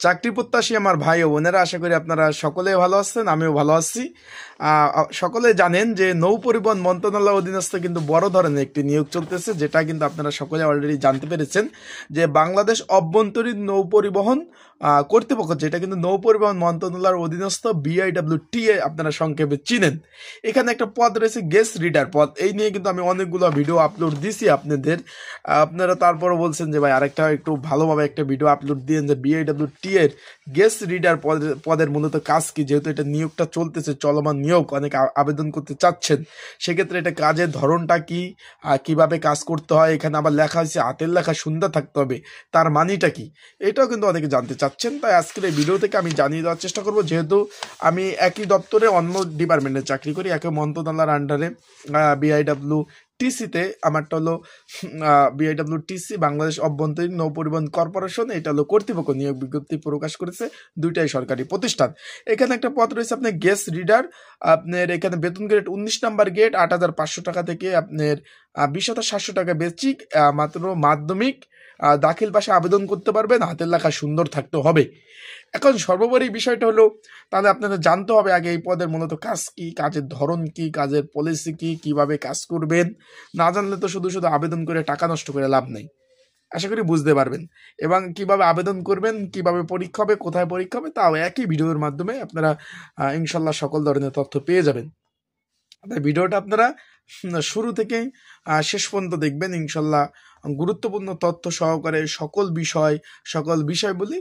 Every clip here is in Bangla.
চাকরি প্রত্যাশী আমার ভাই ও বোনেরা, আশা করি আপনারা সকলে ভালো আছেন, আমিও ভালো আছি। সকলে জানেন যে নৌ পরিবহন মন্ত্রণালয় অধীনস্থ কিন্তু বড় ধরনের একটি নিয়োগ চলতেছে, যেটা কিন্তু আপনারা সকলে অলরেডি জানতে পেরেছেন যে বাংলাদেশ অভ্যন্তরীণ নৌ পরিবহন কর্তৃপক্ষ, যেটা কিন্তু নৌ পরিবহন মন্ত্রণালয়ের অধীনস্থ BIWTA আপনারা সংক্ষেপে চিনেন। এখানে একটা পদ রয়েছে গেস্ট রিডার পদ। এই নিয়ে কিন্তু আমি অনেকগুলো ভিডিও আপলোড দিছি আপনাদের। আপনারা তারপরে বলছেন যে ভাই আরেকটা একটু ভালোভাবে একটা ভিডিও আপলোড দিয়েন যে BIWTA এর গেস্ট রিডার পদের মূলত কাজ কি, যেহেতু এটা নিয়োগটা চলতেছে, চলমান নিয়োগ, অনেক আবেদন করতে চাচ্ছেন, সেক্ষেত্রে এটা কাজের ধরনটা কি, কিভাবে কাজ করতে হয়। এখানে আবার লেখা হয়েছে হাতের লেখা সুন্দর থাকতে হবে, তার মানিটা কি, এটাও কিন্তু অনেকে জানতে চাচ্ছেন। তাই আজকের এই ভিডিও থেকে আমি জানিয়ে দেওয়ার চেষ্টা করব, যেহেতু আমি একই দপ্তরে অন্য ডিপার্টমেন্টে চাকরি করি, একই মন্ত্রণালয়ের আন্ডারে BIWTC-তে। আমারটা হলো BIWTC, বাংলাদেশ অভ্যন্তরীণ নৌ পরিবহন কর্পোরেশন, এটা হলো কর্তৃপক্ষ নিয়োগ বিজ্ঞপ্তি প্রকাশ করেছে, দুইটাই সরকারি প্রতিষ্ঠান। এখানে একটা পদ রয়েছে আপনার গেস্ট রিডার। আপনার এখানে বেতন গ্রেড 19 নাম্বার গেট 8,500 টাকা থেকে আপনার 20,700 টাকা বেসিক, মাত্র মাধ্যমিক দাখিল পাশে আবেদন করতে পারবেন, হাতের লেখা সুন্দর থাকতে হবে। এখন সর্বোপরি বিষয়টা হলো, তাহলে আপনাদের জানতে হবে আগে এই পদের মূলত কাজ কি, কাজের ধরন কি, কাজের পলিসি কি, কিভাবে কাজ করবেন। না জানলে তো শুধু শুধু আবেদন করে টাকা নষ্ট করে লাভ নেই। আশা করি বুঝতে পারবেন, এবং কিভাবে আবেদন করবেন, কিভাবে পরীক্ষা হবে, কোথায় পরীক্ষা হবে, তাও একই ভিডিওর মাধ্যমে আপনারা ইনশাল্লাহ সকল ধরনের তথ্য পেয়ে যাবেন। তাই ভিডিওটা আপনারা শুরু থেকে শেষ পর্যন্ত দেখবেন, ইনশাল্লাহ গুরুত্বপূর্ণ তথ্য সহকারে সকল বিষয় বলে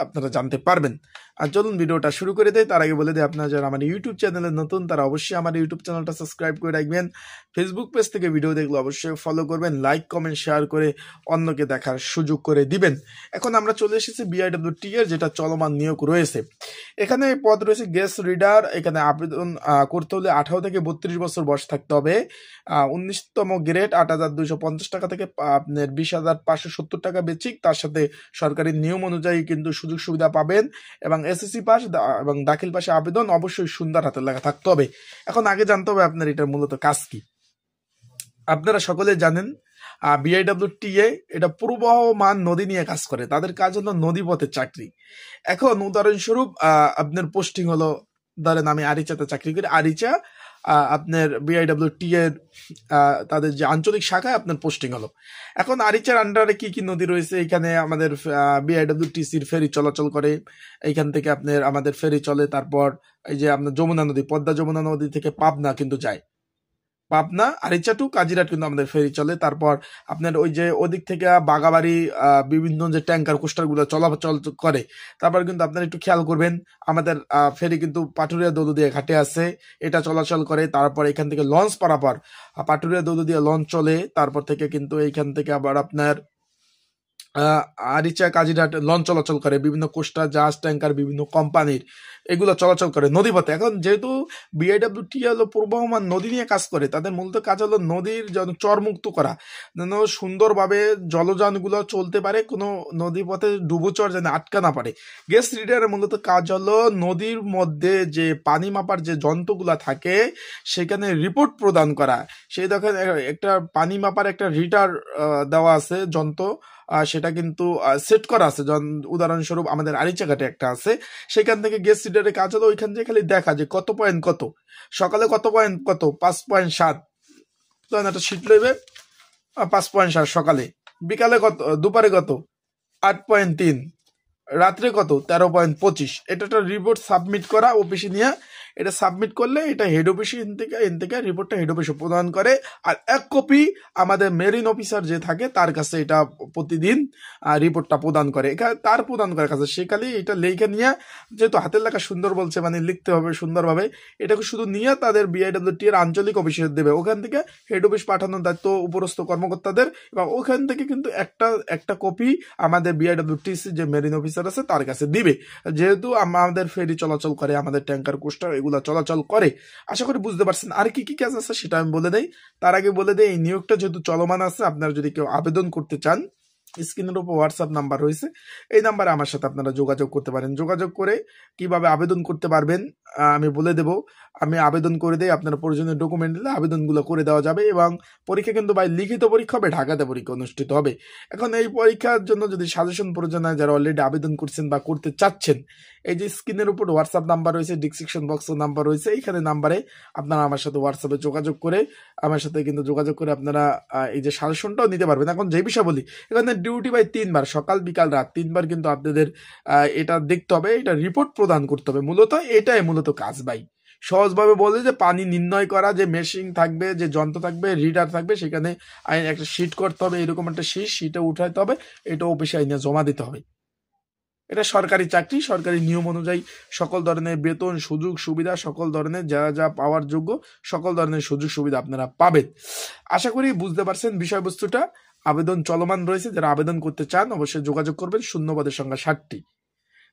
আপনারা জানতে পারবেন। আর চলুন ভিডিওটা শুরু করে দেয়। তার আগে বলে দেয়, আপনারা যারা আমার ইউটিউব চ্যানেলে নতুন, তারা অবশ্যই আমার ইউটিউব চ্যানেলটা সাবস্ক্রাইব করে রাখবেন। ফেসবুক পেজ থেকে ভিডিও দেখলে অবশ্যই ফলো করবেন, লাইক কমেন্ট শেয়ার করে অন্যকে দেখার সুযোগ করে দিবেন। এখন আমরা চলে এসেছি BIWTA এর যেটা চলমান নিয়োগ রয়েছে। এখানে পদ রয়েছে গেস্ট রিডার। এখানে আবেদন করতে হলে 18 থেকে 32 বছর বয়স থাকতে হবে। 19তম গ্রেড 8,250 টাকা থেকে আপনার 20,570 টাকা বেসিক, তার সাথে সরকারি নিয়ম অনুযায়ী কিন্তু সুযোগ সুবিধা পাবেন, এবং SSC পাস এবং দাখিল পাশে আবেদন অবশ্যই সুন্দর হাতের লেখা থাকতে হবে। এখন আগে জানতে হবে আপনার এটার মূলত কাজ কি। আপনারা সকলে জানেন BIWTA এটা প্রবাহমান নদী নিয়ে কাজ করে, তাদের কাজ হলো নদীপথের চাকরি। এখন উদাহরণস্বরূপ আপনার পোস্টিং হলো, ধরেন আমি আরিচাতে চাকরি করি, আরিচা আপনার BIWTA এর তাদের যে আঞ্চলিক শাখায় আপনার পোস্টিং হলো। এখন আরিচার আন্ডারে কি কি নদী রয়েছে, এখানে আমাদের BIWTC-র ফেরি চলাচল করে, এইখান থেকে আপনার আমাদের ফেরি চলে। তারপর এই যে আপনার যমুনা নদী, পদ্মা যমুনা নদী থেকে পাবনা কিন্তু যায়, পাবনা আরিচা টু কাজিরাট কিন্তু আমাদের ফেরি চলে। তারপর আপনার ওই যে ওদিক থেকে বাগাবাড়ি বিভিন্ন যে ট্যাঙ্কার কোস্টারগুলো চলাচল করে। তারপর কিন্তু আপনারা একটু খেয়াল করবেন, আমাদের ফেরি কিন্তু পাটুরিয়া দৌলদিয়া ঘাটে আছে, এটা চলাচল করে। তারপর এখান থেকে লঞ্চ পারাপার, পাটুরিয়া দৌলদিয়া লঞ্চ চলে। তারপর থেকে কিন্তু এইখান থেকে আবার আপনার আরিচা কাজিরহাট লঞ্চ চলাচল করে, বিভিন্ন কোস্টার জাহাজ ট্যাঙ্কার বিভিন্ন কোম্পানির, এগুলো চলাচল করে নদীপথে। এখন যেহেতু BIWTA হলো প্রবাহমান নদী নিয়ে কাজ করে, তাদের মূলত কাজ হলো নদীর যেন চরমুক্ত করা, যেন সুন্দরভাবে জলযানগুলো চলতে পারে, কোনো নদীপথে ডুবোচর যেন আটকা না পারে। গেস্ট রিডারের মূলত কাজ হলো নদীর মধ্যে যে পানি মাপার যে যন্ত্রগুলো থাকে সেখানে রিপোর্ট প্রদান করা। সেই দেখেন একটা পানি মাপার একটা রিডার দেওয়া আছে যন্ত্র, সেটা কিন্তু সেট করা আছে। উদাহরণস্বরূপ আমাদের আরিচাঘাটে একটা আছে, সেখান থেকে গেস্ট রিডারের কাজ হলো ওইখান থেকে খালি দেখা যে কত পয়েন্ট কত, সকালে কত পয়েন্ট কত, 5.7, একটা শীত লইবে 5.7 সকালে, বিকালে কত, দুপুরে কত 8.3, রাত্রে কত 13.25। এটা একটা রিপোর্ট সাবমিট করা অফিসে নিয়ে, এটা সাবমিট করলে এটা হেড অফিসে এন থেকে রিপোর্টটা হেড অফিসে প্রদান করে। আর এক কপি আমাদের মেরিন অফিসার যে থাকে তার কাছে এটা প্রতিদিন রিপোর্টটা প্রদান করে। এখানে তার প্রদান করার কাছে সেখানে এটা লেখে নিয়ে, যেহেতু হাতের লেখা সুন্দর বলছে মানে লিখতে হবে সুন্দরভাবে, এটাকে শুধু নিয়ে তাদের BIWTA এর আঞ্চলিক অফিসে দেবে, ওখান থেকে হেড অফিস পাঠানোর দায়িত্ব উপরস্থ কর্মকর্তাদের, এবং ওখান থেকে কিন্তু একটা কপি আমাদের BIWTC যে মেরিন অফিসার আছে তার কাছে দিবে। যেহেতু আমাদের ফেরি চলাচল করে, আমাদের ট্যাঙ্কার কোস্টার এগুলা চলাচল করে। আশা করি বুঝতে পারছেন। আর কি কি কাজ আছে সেটা আমি বলে দেই। তার আগে বলে দেই, এই নিয়োগটা যেহেতু চলমান আছে, আপনারা যদি কেউ আবেদন করতে চান স্ক্রিনের উপর হোয়াটসঅ্যাপ নাম্বার রয়েছে, এই নাম্বারে আমার সাথে আপনারা যোগাযোগ করতে পারেন। যোগাযোগ করে কিভাবে আবেদন করতে পারবেন আমি বলে দেব। আমি আবেদন করে দেই, আপনারা প্রয়োজনীয় ডকুমেন্ট দিলে আবেদনগুলো করে দেওয়া যাবে। এবং পরীক্ষা কিন্তু ভাই লিখিত পরীক্ষা হবে, ঢাকাতে পরীক্ষা অনুষ্ঠিত হবে। এখন এই পরীক্ষার জন্য যদি সাজেশন প্রয়োজন হয়, যারা অলরেডি আবেদন করছেন বা করতে চাচ্ছেন, এই যে স্ক্রিনের উপর হোয়াটসঅ্যাপ নাম্বার রয়েছে, ডিসক্রিপশন বক্সের নাম্বার রয়েছে, এইখানে নাম্বারে আপনারা আমার সাথে হোয়াটসঅ্যাপে যোগাযোগ করে আমার সাথে কিন্তু যোগাযোগ করে আপনারা এই যে সাজেশনটাও নিতে পারবেন। এখন যে বিষয় বলি, এখানে ডিউটি বাই 3 বার, সকাল বিকাল রাত 3 বার কিন্তু আপনাদের এটা দেখতে হবে, এটা রিপোর্ট প্রদান করতে হবে। মূলত এটাই মূলত কাজ ভাই। সহজভাবে বলে যে পানি নির্ণয় করা, যে মেশিন থাকবে, যে যন্ত্র থাকবে, রিডার থাকবে, সেখানে একটা শিট করতে হবে, এরকম একটা শিটে উঠাইতে হবে, এটা অফিসে আইনে জমা দিতে হবে। এটা সরকারি চাকরি, সরকারি নিয়ম অনুযায়ী সকল ধরনের বেতন, সুযোগ সুবিধা, সকল ধরনের যা যা পাওয়ার যোগ্য সকল ধরনের সুযোগ সুবিধা আপনারা পাবেন। আশা করি বুঝতে পারছেন বিষয়বস্তুটা। আবেদন চলমান রয়েছে, যারা আবেদন করতে চান অবশ্যই যোগাযোগ করবেন। শূন্যপদের সংখ্যা 60টি।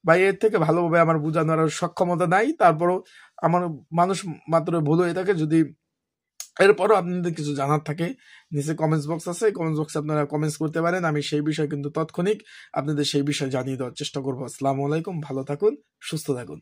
ভাই এর থেকে ভালোভাবে আমার বোঝানোর সক্ষমতা নাই, তারপরও আমার মানুষ মাত্র ভুল হয়ে থাকে। যদি এরপরও আপনাদের কিছু জানার থাকে, নিচে কমেন্টস বক্স আছে, কমেন্টস বক্সে আপনারা কমেন্টস করতে পারেন। আমি সেই বিষয়ে কিন্তু তাৎক্ষণিক আপনাদের সেই বিষয় জানিয়ে দেওয়ার চেষ্টা করবো। আসসালামু আলাইকুম, ভালো থাকুন, সুস্থ থাকুন।